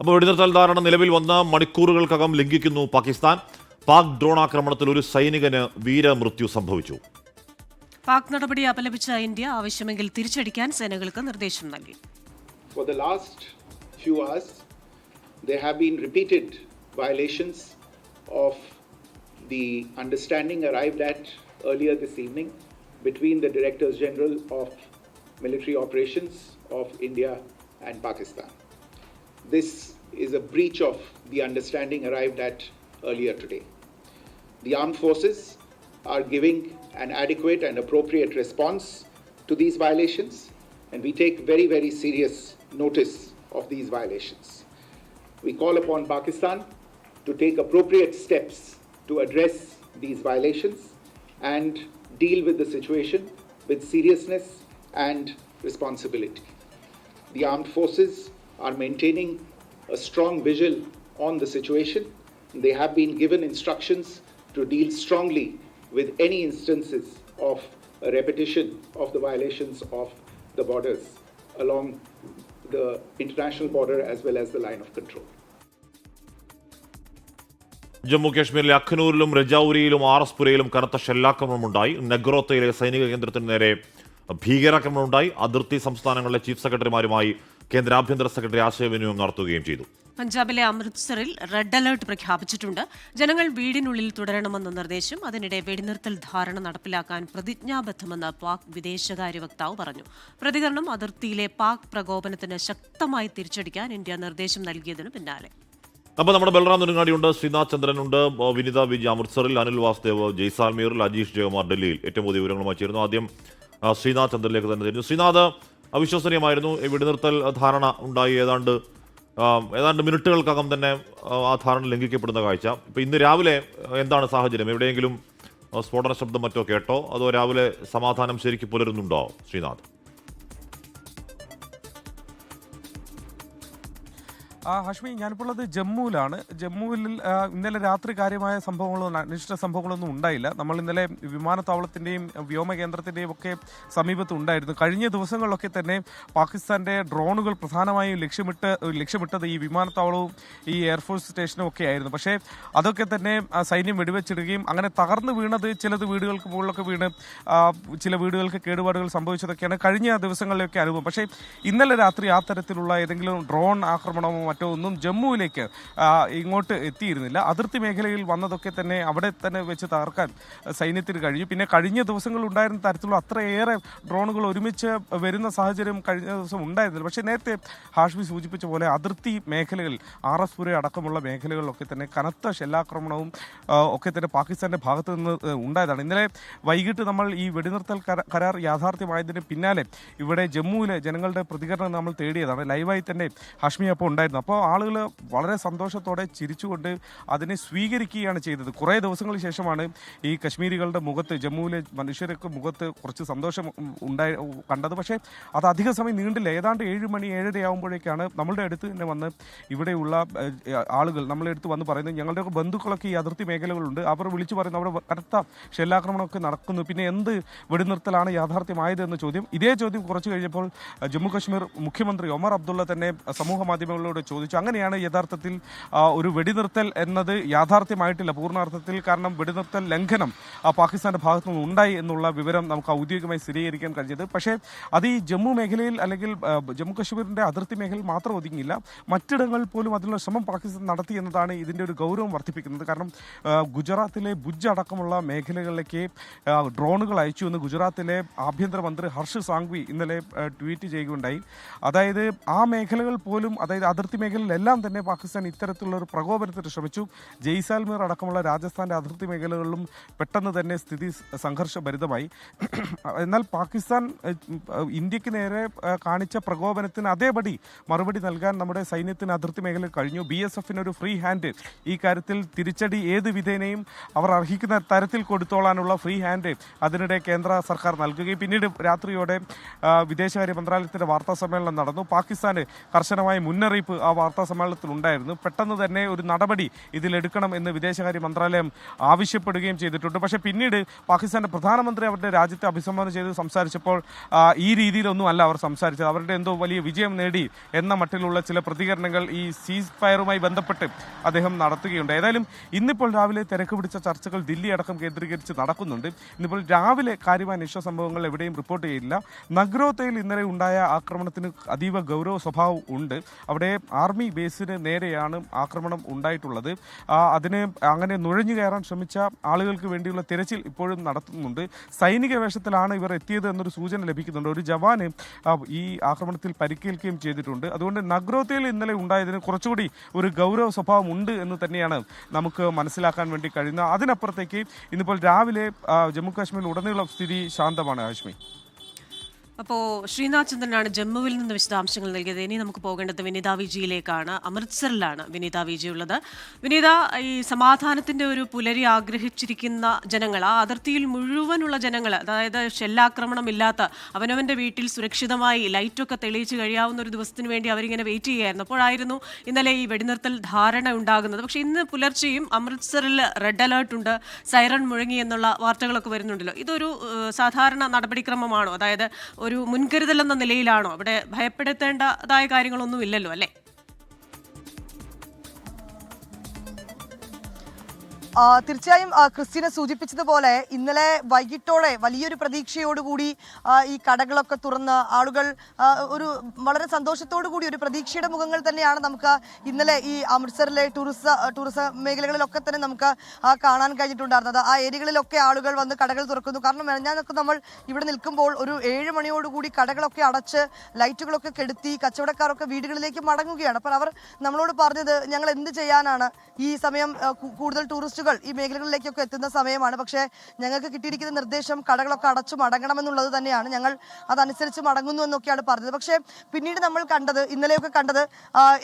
അപ്പോൾ വെടിനിർത്തൽ ധാരണ നിലവിൽ വന്ന മണിക്കൂറുകൾക്കകം ലംഘിക്കുന്നു പാകിസ്ഥാൻ. പാക് ഡ്രോൺ ആക്രമണത്തിൽ ഒരു സൈനികന് വീരമൃത്യു സംഭവിച്ചു. പാക് നടപടി അപലപിച്ച ഇന്ത്യ ആവശ്യമെങ്കിൽ തിരിച്ചടിക്കാൻ സേനകൾക്ക് നിർദ്ദേശം നൽകി. For the last few hours, there have been repeated violations of the understanding arrived at earlier this evening between the Directors General of Military Operations of India and Pakistan. This is a breach of the understanding arrived at earlier today. The armed forces are giving an adequate and appropriate response to these violations, and we take very, very serious notice of these violations. We call upon Pakistan to take appropriate steps to address these violations and deal with the situation with seriousness and responsibility. The armed forces are maintaining a strong vigil on the situation. They have been given instructions to deal strongly with any instances of a repetition of the violations of the borders along the international border as well as the line of control. Jammu കാശ്മീരിലെ അഖ്നൂരിലും രജൌരിയിലും ആർഎസ്പുരയിലും കനത്ത ഷെല്ലാക്രമണമുണ്ടായി. നെഗ്രോത്തയിലെ സൈനിക കേന്ദ്രത്തിന് നേരെ ഭീകരാക്രമണമുണ്ടായി. അതിർത്തി സംസ്ഥാനങ്ങളിലെ chief സെക്രട്ടറിമാരുമായി കേന്ദ്ര ആഭ്യന്തര secretary ആശയവിനിമയം നടത്തുകയും ചെയ്തു. പഞ്ചാബിലെ അമൃത്സറിൽ റെഡ് അലർട്ട് പ്രഖ്യാപിച്ചിട്ടുണ്ട്. ജനങ്ങൾ വീടിനുള്ളിൽ തുടരണമെന്ന നിർദ്ദേശം. അതിനിടെ വെടിനിർത്തൽ ധാരണ നടപ്പിലാക്കാൻ പ്രതിജ്ഞാബദ്ധമെന്ന് പാക് വിദേശകാര്യ വക്താവ് പറഞ്ഞു. പ്രതികരണം അതിർത്തിയിലെ പാക് പ്രകോപനത്തിന് ശക്തമായി തിരിച്ചടിക്കാൻ ഇന്ത്യ നിർദ്ദേശം നൽകിയതിനു പിന്നാലെ. അപ്പോൾ നമ്മുടെ ബൽറാം നെടുങ്ങാടിയുണ്ട്, ശ്രീനാഥ് ചന്ദ്രനുണ്ട്, വിനിത വിജി അമൃത്സറിൽ, അനിൽ വാസുദേവ് ജയ്സാൽമീറിൽ, അജീഷ് ജയകുമാർ ഡൽഹിയിൽ ഏറ്റവും പുതിയ വിവരങ്ങളുമായി ചേരുന്നു. ആദ്യം ശ്രീനാഥ് ചന്ദ്രനിലേക്ക് തന്നെ ചേരുന്നു. ശ്രീനാഥ്, അവിശ്വസനീയമായിരുന്നു. വെടിനിർത്തൽ ധാരണ ഉണ്ടായി ഏതാണ്ട് മിനിറ്റുകൾക്കകം തന്നെ ആ ധാരണ ലംഘിക്കപ്പെടുന്ന കാഴ്ച. ഇപ്പം ഇന്ന് രാവിലെ എന്താണ് സാഹചര്യം? എവിടെയെങ്കിലും സ്ഫോടന ശബ്ദം മറ്റോ കേട്ടോ? അതോ രാവിലെ സമാധാനം ശരിക്കും പുലരുന്നുണ്ടോ ശ്രീനാഥ്? ഹഷ്മി, ഞാനിപ്പോൾ ഉള്ളത് ജമ്മുവിലാണ്. ജമ്മുവിൽ ഇന്നലെ രാത്രി കാര്യമായ അനിഷ്ട സംഭവങ്ങളൊന്നും ഉണ്ടായില്ല. നമ്മൾ ഇന്നലെ വിമാനത്താവളത്തിൻ്റെയും വ്യോമകേന്ദ്രത്തിൻ്റെയും ഒക്കെ സമീപത്ത് ഉണ്ടായിരുന്നു. കഴിഞ്ഞ ദിവസങ്ങളിലൊക്കെ തന്നെ പാകിസ്ഥാൻ്റെ ഡ്രോണുകൾ പ്രധാനമായും ലക്ഷ്യമിട്ടത് ഈ വിമാനത്താവളവും ഈ എയർഫോഴ്സ് സ്റ്റേഷനും ഒക്കെ ആയിരുന്നു. പക്ഷേ അതൊക്കെ തന്നെ സൈന്യം വെടിവെച്ചിടുകയും അങ്ങനെ തകർന്നു വീണത് ചിലത് വീടുകൾക്ക് മുകളിലൊക്കെ വീണ് ചില വീടുകൾക്ക് കേടുപാടുകൾ സംഭവിച്ചതൊക്കെയാണ് കഴിഞ്ഞ ദിവസങ്ങളിലൊക്കെ അനുഭവം. പക്ഷേ ഇന്നലെ രാത്രി ആ തരത്തിലുള്ള ഏതെങ്കിലും ഡ്രോൺ ആക്രമണമോ മറ്റോ ഒന്നും ജമ്മുവിലേക്ക് ഇങ്ങോട്ട് എത്തിയിരുന്നില്ല. അതിർത്തി മേഖലയിൽ വന്നതൊക്കെ തന്നെ അവിടെ തന്നെ വെച്ച് തകർക്കാൻ സൈന്യത്തിന് കഴിഞ്ഞു. പിന്നെ കഴിഞ്ഞ ദിവസങ്ങളിൽ ഉണ്ടായിരുന്ന തരത്തിലുള്ള അത്രയേറെ ഡ്രോണുകൾ ഒരുമിച്ച് വരുന്ന സാഹചര്യം കഴിഞ്ഞ ദിവസം ഉണ്ടായിരുന്നില്ല. പക്ഷേ നേരത്തെ ഹാഷ്മി സൂചിപ്പിച്ച പോലെ അതിർത്തി മേഖലകളിൽ ആർഎസ്പുര അടക്കമുള്ള മേഖലകളിലൊക്കെ തന്നെ കനത്ത ഷെല്ലാക്രമണവും ഒക്കെ തന്നെ പാകിസ്ഥാന്റെ ഭാഗത്ത് നിന്ന് ഉണ്ടായതാണ്. ഇന്നലെ വൈകിട്ട് നമ്മൾ ഈ വെടിനിർത്തൽ കരാർ യാഥാർത്ഥ്യമായതിന് പിന്നാലെ ഇവിടെ ജമ്മുവിലെ ജനങ്ങളുടെ പ്രതികരണം നമ്മൾ തേടിയതാണ്. ലൈവായി തന്നെ ഹാഷ്മി അപ്പോൾ ഉണ്ടായിരുന്നു. അപ്പോൾ ആളുകൾ വളരെ സന്തോഷത്തോടെ ചിരിച്ചുകൊണ്ട് അതിനെ സ്വീകരിക്കുകയാണ് ചെയ്തത്. കുറേ ദിവസങ്ങൾക്ക് ശേഷമാണ് ഈ കശ്മീരികളുടെ മുഖത്ത്, ജമ്മുവിലെ മനുഷ്യർക്ക് മുഖത്ത് കുറച്ച് സന്തോഷം കണ്ടത്. പക്ഷേ അത് അധിക സമയം നീണ്ടില്ല. ഏതാണ്ട് 7 മണി 7:30 ആകുമ്പോഴേക്കാണ് നമ്മളുടെ അടുത്ത് തന്നെ വന്ന് ഇവിടെയുള്ള ആളുകൾ നമ്മളെ അടുത്ത് വന്ന് പറയുന്നത്, ഞങ്ങളുടെ ബന്ധുക്കളൊക്കെ ഈ അതിർത്തി മേഖലകളുണ്ട്, അവർ വിളിച്ചു പറയുന്നു അവിടെ കനത്ത ഷെല്ലാക്രമണമൊക്കെ നടക്കുന്നു, പിന്നെ എന്ത് വെടിനിർത്തലാണ് യാഥാർത്ഥ്യമായത് എന്ന ചോദ്യം. ഇതേ ചോദ്യം കുറച്ച് കഴിഞ്ഞപ്പോൾ ജമ്മു കശ്മീർ മുഖ്യമന്ത്രി ഒമർ അബ്ദുള്ള തന്നെ സമൂഹ മാധ്യമങ്ങളോട് ചോദിച്ചു. അങ്ങനെയാണ് യഥാർത്ഥത്തിൽ ഒരു വെടിനിർത്തൽ എന്നത് യാഥാർത്ഥ്യമായിട്ടില്ല പൂർണ്ണാർത്ഥത്തിൽ. കാരണം വെടിനിർത്തൽ ലംഘനം പാകിസ്ഥാന്റെ ഭാഗത്തു നിന്ന് ഉണ്ടായി എന്നുള്ള വിവരം നമുക്ക് ഔദ്യോഗികമായി സ്ഥിരീകരിക്കാൻ കഴിഞ്ഞത്. പക്ഷേ അത് ഈ ജമ്മു മേഖലയിൽ അല്ലെങ്കിൽ ജമ്മു കശ്മീരിന്റെ അതിർത്തി മേഖലയിൽ മാത്രം ഒതുങ്ങിയില്ല, മറ്റിടങ്ങളിൽ പോലും അതിനുള്ള ശ്രമം പാകിസ്ഥാൻ നടത്തി എന്നതാണ് ഇതിന്റെ ഒരു ഗൗരവം വർദ്ധിപ്പിക്കുന്നത്. കാരണം ഗുജറാത്തിലെ ഭുജ് അടക്കമുള്ള മേഖലകളിലേക്ക് ഡ്രോണുകൾ അയച്ചു എന്ന് ഗുജറാത്തിലെ ആഭ്യന്തരമന്ത്രി ഹർഷ് സാങ്വി ഇന്നലെ ട്വീറ്റ് ചെയ്യുകയുണ്ടായി. അതായത് ആ മേഖലകൾ പോലും, അതായത് അതിർത്തി മേഖലയിലെല്ലാം തന്നെ പാകിസ്ഥാൻ ഇത്തരത്തിലുള്ള ഒരു പ്രകോപനത്തിന് ശ്രമിച്ചു. ജയ്സാൽമീർ അടക്കമുള്ള രാജസ്ഥാന്റെ അതിർത്തി മേഖലകളിലും പെട്ടെന്ന് തന്നെ സ്ഥിതി സംഘർഷഭരിതമായി. എന്നാൽ പാകിസ്ഥാൻ ഇന്ത്യക്ക് നേരെ കാണിച്ച പ്രകോപനത്തിന് അതേപടി മറുപടി നൽകാൻ നമ്മുടെ സൈന്യത്തിന് അതിർത്തി മേഖലയിൽ കഴിഞ്ഞു. BSFന് ഒരു ഫ്രീ ഹാൻഡ് ഈ കാര്യത്തിൽ തിരിച്ചടി ഏത് വിധേനയും അവർ അർഹിക്കുന്ന തരത്തിൽ കൊടുത്തോളാനുള്ള ഫ്രീ ഹാൻഡ് അതിനിടെ കേന്ദ്ര സർക്കാർ നൽകുകയും പിന്നീട് രാത്രിയോടെ വിദേശകാര്യ മന്ത്രാലയത്തിന്റെ വാർത്താ സമ്മേളനം നടന്നു. പാകിസ്ഥാന് കർശനമായ മുന്നറിയിപ്പ് ആ ആ വാർത്താ സമ്മേളനത്തിൽ ഉണ്ടായിരുന്നു. പെട്ടെന്ന് തന്നെ ഒരു നടപടി ഇതിലെടുക്കണം എന്ന് വിദേശകാര്യ മന്ത്രാലയം ആവശ്യപ്പെടുകയും ചെയ്തിട്ടുണ്ട്. പക്ഷേ പിന്നീട് പാകിസ്ഥാന്റെ പ്രധാനമന്ത്രി അവരുടെ രാജ്യത്തെ അഭിസംബോധന ചെയ്ത് സംസാരിച്ചപ്പോൾ ഈ രീതിയിലൊന്നും അല്ല അവർ സംസാരിച്ചത്. അവരുടെ എന്തോ വലിയ വിജയം നേടി എന്ന മട്ടിലുള്ള ചില പ്രതികരണങ്ങൾ ഈ സീസ് ഫയറുമായി ബന്ധപ്പെട്ട് അദ്ദേഹം നടത്തുകയുണ്ട്. ഏതായാലും ഇന്നിപ്പോൾ രാവിലെ തിരക്ക് പിടിച്ച ചർച്ചകൾ ദില്ലി അടക്കം കേന്ദ്രീകരിച്ച് നടക്കുന്നുണ്ട്. ഇന്നിപ്പോൾ രാവിലെ കാര്യമായ നിഷ്ഠ സംഭവങ്ങൾ എവിടെയും റിപ്പോർട്ട് ചെയ്യില്ല. നഗ്രോത്തയിൽ ഇന്നലെ ഉണ്ടായ ആക്രമണത്തിന് അതീവ ഗൗരവ സ്വഭാവം ഉണ്ട്. അവിടെ ആർമി ബേസിന് നേരെയാണ് ആക്രമണം ഉണ്ടായിട്ടുള്ളത്. അതിന് അങ്ങനെ നുഴഞ്ഞു കയറാൻ ശ്രമിച്ച ആളുകൾക്ക് വേണ്ടിയുള്ള തിരച്ചിൽ ഇപ്പോഴും നടത്തുന്നുണ്ട്. സൈനിക വേഷത്തിലാണ് ഇവർ എത്തിയത് എന്നൊരു സൂചന ലഭിക്കുന്നുണ്ട്. ഒരു ജവാന് ഈ ആക്രമണത്തിൽ പരിക്കേൽക്കുകയും ചെയ്തിട്ടുണ്ട്. അതുകൊണ്ട് നഗ്രോത്തയിൽ ഇന്നലെ ഉണ്ടായതിന് കുറച്ചുകൂടി ഒരു ഗൗരവ സ്വഭാവം ഉണ്ട് എന്ന് തന്നെയാണ് നമുക്ക് മനസ്സിലാക്കാൻ വേണ്ടി കഴിയുന്നത്. അതിനപ്പുറത്തേക്ക് ഇന്നിപ്പോൾ രാവിലെ ജമ്മു കാശ്മീരിൽ ഉടനീളം സ്ഥിതി ശാന്തമാണ്. ഹാഷ്മി, അപ്പോൾ ശ്രീനാഥ് ചന്ദ്രനാണ് ജമ്മുവിൽ നിന്ന് വിശദാംശങ്ങൾ നൽകിയത്. ഇനി നമുക്ക് പോകേണ്ടത് വിനീത വിജിയിലേക്കാണ്. അമൃത്സറിലാണ് വിനീത വിജി ഉള്ളത്. വിനീത, ഈ സമാധാനത്തിന്റെ ഒരു പുലരി ആഗ്രഹിച്ചിരിക്കുന്ന ജനങ്ങൾ, ആ അതിർത്തിയിൽ മുഴുവനുള്ള ജനങ്ങൾ, അതായത് ഷെല്ലാക്രമണം ഇല്ലാത്ത അവനവന്റെ വീട്ടിൽ സുരക്ഷിതമായി ലൈറ്റൊക്കെ തെളിയിച്ച് കഴിയാവുന്ന ഒരു ദിവസത്തിന് വേണ്ടി അവരിങ്ങനെ വെയിറ്റ് ചെയ്യുകയായിരുന്നു. അപ്പോഴായിരുന്നു ഇന്നലെ ഈ വെടിനിർത്തൽ ധാരണ ഉണ്ടാകുന്നത്. പക്ഷേ ഇന്ന് പുലർച്ചെയും അമൃത്സറിൽ റെഡ് അലേർട്ട് ഉണ്ട്, സൈറൺ മുഴങ്ങി എന്നുള്ള വാർത്തകളൊക്കെ വരുന്നുണ്ടല്ലോ. ഇതൊരു സാധാരണ നടപടിക്രമമാണോ? അതായത് ഒരു മുൻകരുതൽ എന്ന നിലയിലാണോ? അവിടെ ഭയപ്പെടുത്തേണ്ടതായ കാര്യങ്ങളൊന്നും ഇല്ലല്ലോ, അല്ലേ? തീർച്ചയായും ക്രിസ്റ്റീന സൂചിപ്പിച്ചതുപോലെ ഇന്നലെ വൈകിട്ടോടെ വലിയൊരു പ്രതീക്ഷയോടുകൂടി ഈ കടകളൊക്കെ തുറന്ന് ആളുകൾ ഒരു വളരെ സന്തോഷത്തോടു കൂടി ഒരു പ്രതീക്ഷയുടെ മുഖങ്ങൾ തന്നെയാണ് നമുക്ക് ഇന്നലെ ഈ അമൃത്സറിലെ ടൂറിസം മേഖലകളിലൊക്കെ തന്നെ നമുക്ക് കാണാൻ കഴിഞ്ഞിട്ടുണ്ടായിരുന്നത്. ആ ഏരിയകളിലൊക്കെ ആളുകൾ വന്ന് കടകൾ തുറക്കുന്നു. കാരണം മെനഞ്ഞാന്നൊക്കെ നമ്മൾ ഇവിടെ നിൽക്കുമ്പോൾ ഒരു 7 മണിയോടുകൂടി കടകളൊക്കെ അടച്ച് ലൈറ്റുകളൊക്കെ കെടുത്തി കച്ചവടക്കാരൊക്കെ വീടുകളിലേക്ക് മടങ്ങുകയാണ്. അപ്പോൾ അവർ നമ്മളോട് പറഞ്ഞത്, ഞങ്ങൾ എന്ത് ചെയ്യാനാണ്, ഈ സമയം കൂടുതൽ ടൂറിസ്റ്റുകൾ ഈ മേഖലകളിലേക്കൊക്കെ എത്തുന്ന സമയമാണ്. പക്ഷേ ഞങ്ങൾക്ക് കിട്ടിയിരിക്കുന്ന നിർദ്ദേശം കടകളൊക്കെ അടച്ചു മടങ്ങണമെന്നുള്ളത് തന്നെയാണ്. ഞങ്ങൾ അതനുസരിച്ച് മടങ്ങുന്നു എന്നൊക്കെയാണ് പറഞ്ഞത്. പക്ഷേ പിന്നീട് നമ്മൾ കണ്ടത്, ഇന്നലെയൊക്കെ കണ്ടത്,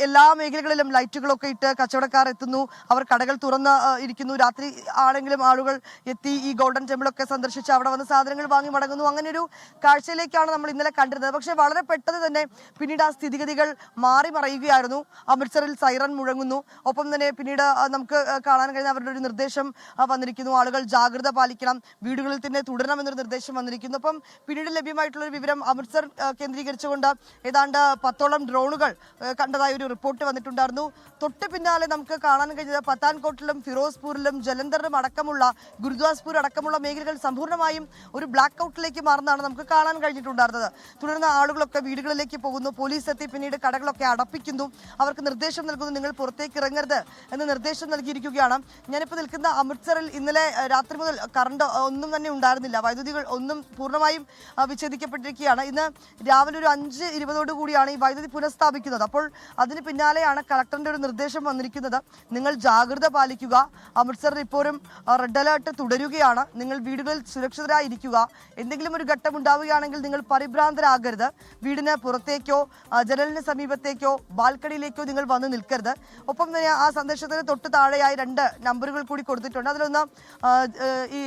എല്ലാ മേഖലകളിലും ലൈറ്റുകളൊക്കെ ഇട്ട് കച്ചവടക്കാർ എത്തുന്നു, അവർ കടകൾ തുറന്ന് ഇരിക്കുന്നു. രാത്രി ആണെങ്കിലും ആളുകൾ എത്തി ഈ ഗോൾഡൻ ടെമ്പിളൊക്കെ സന്ദർശിച്ച് അവിടെ വന്ന് സാധനങ്ങൾ വാങ്ങി മടങ്ങുന്നു. അങ്ങനെ ഒരു കാഴ്ചയിലേക്കാണ് നമ്മൾ ഇന്നലെ കണ്ടിരുന്നത്. പക്ഷേ വളരെ പെട്ടെന്ന് തന്നെ പിന്നീട് ആ സ്ഥിതിഗതികൾ മാറി മറയുകയായിരുന്നു. അമൃത്സറിൽ സൈറൺ മുഴങ്ങുന്നു. ഒപ്പം തന്നെ പിന്നീട് നമുക്ക് കാണാൻ കഴിയുന്ന അവരുടെ ഒരു നിർദ്ദേശം വന്നിരിക്കുന്നു, ആളുകൾ ജാഗ്രത പാലിക്കണം, വീടുകളിൽ തന്നെ തുടരണമെന്നൊരു നിർദ്ദേശം വന്നിരിക്കുന്നു. അപ്പം പിന്നീട് ലഭ്യമായിട്ടുള്ള വിവരം, അമൃത്സർ കേന്ദ്രീകരിച്ചുകൊണ്ട് ഏതാണ്ട് 10ഓളം ഡ്രോണുകൾ കണ്ടതായ ഒരു റിപ്പോർട്ട് വന്നിട്ടുണ്ടായിരുന്നു. തൊട്ട് പിന്നാലെ നമുക്ക് കാണാൻ കഴിഞ്ഞത് പത്താൻകോട്ടിലും ഫിറോസ്പൂരിലും ജലന്ധറിലും അടക്കമുള്ള ഗുരുദാസ്പൂർ അടക്കമുള്ള മേഖലകൾ സമ്പൂർണ്ണമായും ഒരു ബ്ലാക്ക് ഔട്ടിലേക്ക് മാറുന്നതാണ് നമുക്ക് കാണാൻ കഴിഞ്ഞിട്ടുണ്ടായിരുന്നത്. തുടർന്ന് ആളുകളൊക്കെ വീടുകളിലേക്ക് പോകുന്നു, പോലീസ് എത്തി പിന്നീട് കടകളൊക്കെ അടപ്പിക്കുന്നു, അവർക്ക് നിർദ്ദേശം നൽകുന്നു, നിങ്ങൾ പുറത്തേക്ക് ഇറങ്ങരുത് എന്ന് നിർദ്ദേശം നൽകിയിരിക്കുകയാണ്. ഞാനിപ്പോൾ നിൽക്കുന്ന അമൃത്സറിൽ ഇന്നലെ രാത്രി മുതൽ കറണ്ട് ഒന്നും തന്നെ ഉണ്ടായിരുന്നില്ല. വൈദ്യുതികൾ ഒന്നും പൂർണ്ണമായും വിച്ഛേദിക്കപ്പെട്ടിരിക്കുകയാണ്. ഇന്ന് രാവിലെ ഒരു 5:20 കൂടിയാണ് ഈ വൈദ്യുതി പുനഃസ്ഥാപിക്കുന്നത്. അപ്പോൾ അതിന് പിന്നാലെയാണ് കളക്ടറിന്റെ ഒരു നിർദ്ദേശം വന്നിരിക്കുന്നത്, നിങ്ങൾ ജാഗ്രത പാലിക്കുക, അമൃത്സറിൽ ഇപ്പോഴും റെഡ് അലേർട്ട് തുടരുകയാണ്, നിങ്ങൾ വീടുകളിൽ സുരക്ഷിതരായിരിക്കുക, എന്തെങ്കിലും ഒരു ഘട്ടം ഉണ്ടാവുകയാണെങ്കിൽ നിങ്ങൾ പരിഭ്രാന്തരാകരുത്, വീടിന് പുറത്തേക്കോ ജനലിന് സമീപത്തേക്കോ ബാൽക്കണിയിലേക്കോ നിങ്ങൾ വന്ന് നിൽക്കരുത്. ഒപ്പം തന്നെ ആ സന്ദേശത്തിന് തൊട്ട് താഴെയായി 2 നമ്പറുകൾ കൂടി കൊടുത്തിട്ടുണ്ട്. അതിലൊന്ന് ഈ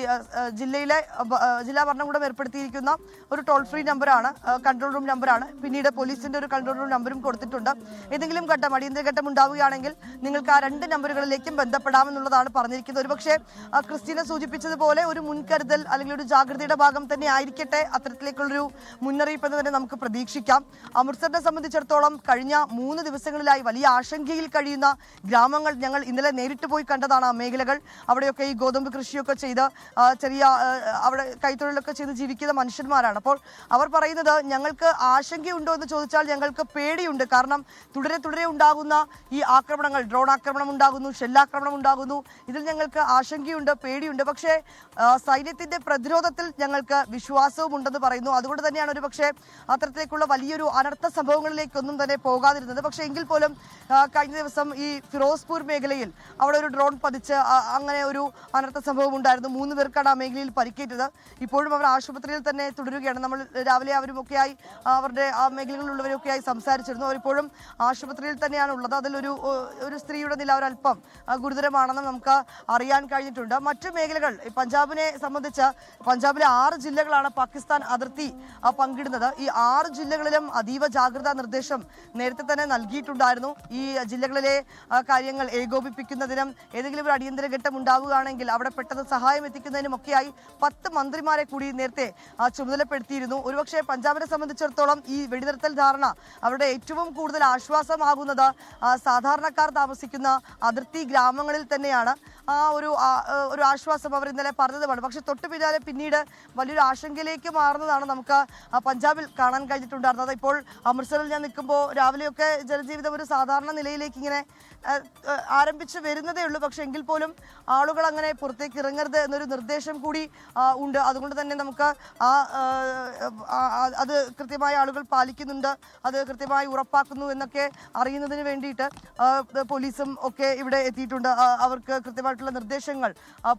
ജില്ലാ ഭരണകൂടം ഏർപ്പെടുത്തിയിരിക്കുന്ന ഒരു ടോൾ ഫ്രീ നമ്പറാണ്, കൺട്രോൾ റൂം നമ്പറാണ്. പിന്നീട് പോലീസിന്റെ ഒരു കൺട്രോൾ റൂം നമ്പറും കൊടുത്തിട്ടുണ്ട്. ഏതെങ്കിലും ഘട്ടം, അടിയന്തര ഘട്ടം ഉണ്ടാവുകയാണെങ്കിൽ നിങ്ങൾക്ക് ആ 2 നമ്പറുകളിലേക്കും ബന്ധപ്പെടാമെന്നുള്ളതാണ് പറഞ്ഞിരിക്കുന്നത്. ഒരുപക്ഷെ ക്രിസ്റ്റീന സൂചിപ്പിച്ചതുപോലെ ഒരു മുൻകരുതൽ അല്ലെങ്കിൽ ഒരു ജാഗ്രതയുടെ ഭാഗം തന്നെ ആയിരിക്കട്ടെ അത്തരത്തിലേക്കുള്ളൊരു മുന്നറിയിപ്പ് എന്ന് തന്നെ നമുക്ക് പ്രതീക്ഷിക്കാം. അമൃത്സറിനെ സംബന്ധിച്ചിടത്തോളം കഴിഞ്ഞ 3 ദിവസങ്ങളിലായി വലിയ ആശങ്കയിൽ കഴിയുന്ന ഗ്രാമങ്ങൾ ഞങ്ങൾ ഇന്നലെ നേരിട്ട് പോയി കണ്ടതാണ്. ആ മേഖലകൾ, അവിടെയൊക്കെ ഈ ഗോതമ്പ് കൃഷിയൊക്കെ ചെയ്ത് ചെറിയ അവിടെ കൈത്തൊഴിലൊക്കെ ചെയ്ത് ജീവിക്കുന്ന മനുഷ്യന്മാരാണ്. അപ്പോൾ അവർ പറയുന്നത്, ഞങ്ങൾക്ക് ആശങ്കയുണ്ടോ എന്ന് ചോദിച്ചാൽ ഞങ്ങൾക്ക് പേടിയുണ്ട്. കാരണം തുടരെ ഉണ്ടാകുന്ന ഈ ആക്രമണങ്ങൾ, ഡ്രോൺ ആക്രമണം ഉണ്ടാകുന്നു, ഷെല്ലാക്രമണം ഉണ്ടാകുന്നു, ഇതിൽ ഞങ്ങൾക്ക് ആശങ്കയുണ്ട്, പേടിയുണ്ട്. പക്ഷേ സൈന്യത്തിന്റെ പ്രതിരോധത്തിൽ ഞങ്ങൾക്ക് വിശ്വാസവും ഉണ്ടെന്ന് പറയുന്നു. അതുകൊണ്ട് തന്നെയാണ് ഒരു പക്ഷേ അത്തരത്തിലേക്കുള്ള വലിയൊരു അനർത്ഥ സംഭവങ്ങളിലേക്കൊന്നും തന്നെ പോകാതിരുന്നത്. പക്ഷേ എങ്കിൽ പോലും കഴിഞ്ഞ ദിവസം ഈ ഫിറോസ്പൂർ മേഖലയിൽ അവിടെ ഒരു ഡ്രോൺ പതിച്ച് അങ്ങനെ ഒരു അനർത്ഥ സംഭവം ഉണ്ടായിരുന്നു. 3 പേർക്കാണ് ആ മേഖലയിൽ പരിക്കേറ്റത്. ഇപ്പോഴും അവർ ആശുപത്രിയിൽ തന്നെ തുടരുകയാണ്. നമ്മൾ രാവിലെ അവരുമൊക്കെയായി അവരുടെ ആ മേഖലകളിലുള്ളവരൊക്കെയായി സംസാരിച്ചിരുന്നു. അവരിപ്പോഴും ആശുപത്രിയിൽ തന്നെയാണ് ഉള്ളത്. അതിലൊരു സ്ത്രീയുടെ നില ഒരല്പം ഗുരുതരമാണെന്ന് നമുക്ക് അറിയാൻ കഴിഞ്ഞിട്ടുണ്ട്. മറ്റു മേഖലകൾ പഞ്ചാബിനെ സംബന്ധിച്ച് പഞ്ചാബിലെ 6 ജില്ലകളാണ് പാകിസ്ഥാൻ അതിർത്തി പങ്കിടുന്നത്. ഈ 6 ജില്ലകളിലും അതീവ ജാഗ്രതാ നിർദ്ദേശം നേരത്തെ തന്നെ നൽകിയിട്ടുണ്ടായിരുന്നു. ഈ ജില്ലകളിലെ കാര്യങ്ങൾ ഏകോപിപ്പിക്കുന്നതിനും ഏതെങ്കിലും ഒരു അടിയന്തര ഘട്ടം ഉണ്ടാവുകയാണെങ്കിൽ അവിടെ പെട്ടെന്ന് സഹായം എത്തിക്കുന്നതിനുമൊക്കെയായി 10 മന്ത്രിമാരെ കൂടി നേരത്തെ ചുമതലപ്പെടുത്തിയിരുന്നു. ഒരുപക്ഷെ പഞ്ചാബിനെ സംബന്ധിച്ചിടത്തോളം ഈ വെടിനിർത്തൽ ധാരണ അവരുടെ ഏറ്റവും കൂടുതൽ ആശ്വാസമാകുന്നത് സാധാരണക്കാർ താമസിക്കുന്ന അതിർത്തി ഗ്രാമങ്ങളിൽ തന്നെയാണ്. ആ ഒരു ആശ്വാസം അവർ ഇന്നലെ പറഞ്ഞതുമാണ്. പക്ഷെ തൊട്ടു പിന്നാലെ പിന്നീട് വലിയൊരു ആശങ്കയിലേക്ക് മാറുന്നതാണ് നമുക്ക് പഞ്ചാബിൽ കാണാൻ കഴിഞ്ഞിട്ടുണ്ടായിരുന്നത്. ഇപ്പോൾ അമൃത്സറിൽ ഞാൻ നിൽക്കുമ്പോൾ രാവിലെയൊക്കെ ജനജീവിതം ഒരു സാധാരണ നിലയിലേക്ക് ഇങ്ങനെ ആരംഭിച്ച് വരുന്നതേ ഉള്ളൂ. പക്ഷെ എങ്കിൽ പോലും ആളുകൾ അങ്ങനെ പുറത്തേക്ക് ഇറങ്ങരുത് എന്നൊരു നിർദ്ദേശം കൂടി ഉണ്ട്. അതുകൊണ്ട് തന്നെ നമുക്ക് അത് കൃത്യമായി ആളുകൾ പാലിക്കുന്നുണ്ട്, അത് കൃത്യമായി ഉറപ്പാക്കുന്നു എന്നൊക്കെ അറിയുന്നതിന് വേണ്ടിയിട്ട് പോലീസും ഒക്കെ ഇവിടെ എത്തിയിട്ടുണ്ട്. അവർക്ക് കൃത്യമായിട്ടുള്ള നിർദ്ദേശങ്ങൾ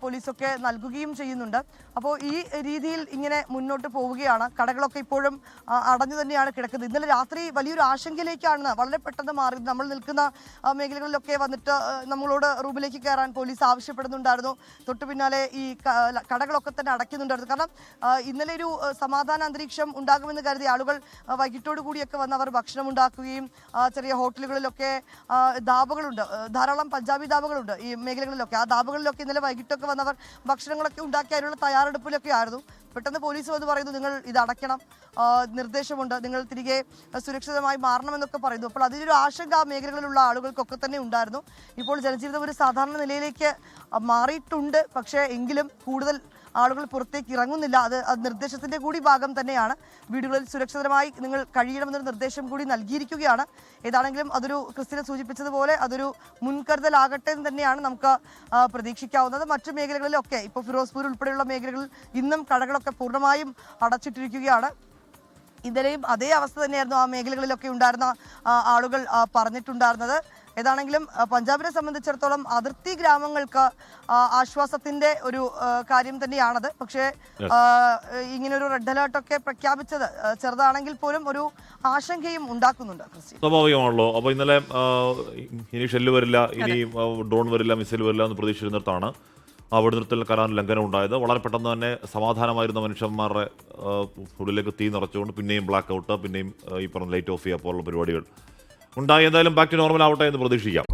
പോലീസൊക്കെ നൽകുകയും ചെയ്യുന്നുണ്ട്. അപ്പോൾ ഈ രീതിയിൽ ഇങ്ങനെ മുന്നോട്ട് പോവുകയാണ്. കടകളൊക്കെ ഇപ്പോഴും അടഞ്ഞു തന്നെയാണ് കിടക്കുന്നത്. ഇന്നലെ രാത്രി വലിയൊരു ആശങ്കയിലേക്കാണ് വളരെ പെട്ടെന്ന് മാറി. നമ്മൾ നിൽക്കുന്ന മേഖലകളിലൊക്കെ വന്നിട്ട് നമ്മളോട് റൂമിലേക്ക് കയറാൻ പോലീസ് ആവശ്യപ്പെടുന്നുണ്ടായിരുന്നു. തൊട്ടു പിന്നാലെ ഈ കടകളൊക്കെ തന്നെ അടയ്ക്കുന്നുണ്ടായിരുന്നു. കാരണം ഇന്നലെ ഒരു സമാധാന അന്തരീക്ഷം ഉണ്ടാകുമെന്ന് കരുതി ആളുകൾ വൈകിട്ടോടു കൂടിയൊക്കെ വന്ന് അവർ ഭക്ഷണം ഉണ്ടാക്കുകയും ചെറിയ ഹോട്ടലുകളിലൊക്കെ ധാബകളുണ്ട്, ധാരാളം പഞ്ചാബി ധാബകളുണ്ട് ഈ മേഖലകളിലൊക്കെ. ആ ധാബകളിലൊക്കെ ഇന്നലെ വൈകിട്ടൊക്കെ വന്നവർ ഭക്ഷണങ്ങളൊക്കെ ഉണ്ടാക്കി അതിനുള്ള തയ്യാറെടുപ്പിലൊക്കെ ആയിരുന്നു. പെട്ടെന്ന് പോലീസ് വന്ന് പറയുന്നു, നിങ്ങൾ ഇത് അടയ്ക്കണം, നിർദ്ദേശമുണ്ട്, നിങ്ങൾ തിരികെ സുരക്ഷിതമായി മാറണമെന്നൊക്കെ പറയുന്നു. അപ്പോൾ അതിലൊരു ആശങ്ക ആ മേഖലകളിലുള്ള ആളുകൾക്കൊക്കെ തന്നെ ഉണ്ടായിരുന്നു. ഇപ്പോൾ ജനജീവിതം ഒരു സാധാരണ നിലയിലേക്ക് മാറിയിട്ടുണ്ട്. പക്ഷേ എങ്കിലും കൂടുതൽ ആളുകൾ പുറത്തേക്ക് ഇറങ്ങുന്നില്ല. അത് നിർദ്ദേശത്തിൻ്റെ കൂടി ഭാഗം തന്നെയാണ്. വീടുകളിൽ സുരക്ഷിതമായി നിങ്ങൾ കഴിയണമെന്നൊരു നിർദ്ദേശം കൂടി നൽകിയിരിക്കുകയാണ്. ഏതാണെങ്കിലും അതൊരു ക്രിസ്ത്യനെ സൂചിപ്പിച്ചതുപോലെ അതൊരു മുൻകരുതലാകട്ടെ എന്ന് തന്നെയാണ് നമുക്ക് പ്രതീക്ഷിക്കാവുന്നത്. മറ്റു മേഖലകളിലൊക്കെ ഇപ്പോൾ ഫിറോസ്പൂർ ഉൾപ്പെടെയുള്ള മേഖലകളിൽ ഇന്നും കടകളൊക്കെ പൂർണ്ണമായും അടച്ചിട്ടിരിക്കുകയാണ്. ഇന്നലെയും അതേ അവസ്ഥ തന്നെയായിരുന്നു ആ മേഖലകളിലൊക്കെ ഉണ്ടായിരുന്ന ആളുകൾ പറഞ്ഞിട്ടുണ്ടായിരുന്നത്. ഏതാണെങ്കിലും പഞ്ചാബിനെ സംബന്ധിച്ചിടത്തോളം അതിർത്തി ഗ്രാമങ്ങൾക്ക് ആശ്വാസത്തിന്റെ ഒരു കാര്യം തന്നെയാണത്. പക്ഷേ ഇങ്ങനൊരു റെഡ് അലേർട്ടൊക്കെ പ്രഖ്യാപിച്ചത് ചെറുതാണെങ്കിൽ പോലും ഒരു ആശങ്കയും ഉണ്ടാക്കുന്നുണ്ട്. സ്വാഭാവികമാണല്ലോ. അപ്പോൾ ഇന്നലെ ഇനി ഷെല്ല് വരില്ല, ഇനി ഡ്രോൺ വരില്ല, മിസൈൽ വരില്ല എന്ന് പ്രതീക്ഷിച്ചിരുന്നിടത്താണ് വെടിനിർത്തൽ കരാർ ലംഘനം ഉണ്ടായത്. വളരെ പെട്ടെന്ന് തന്നെ സമാധാനമായിരുന്ന മനുഷ്യന്മാരുടെ ഉള്ളിലേക്ക് തീ നിറച്ചുകൊണ്ട് പിന്നെയും ബ്ലാക്ക് ഔട്ട്, പിന്നെയും ഈ പറഞ്ഞ ലൈറ്റ് ഓഫ് ചെയ്യുക പോലുള്ള പരിപാടികൾ ഉണ്ടായി. എന്തായാലും ബാക്ക് ടു നോർമൽ ആവട്ടെ എന്ന് പ്രതീക്ഷിക്കാം.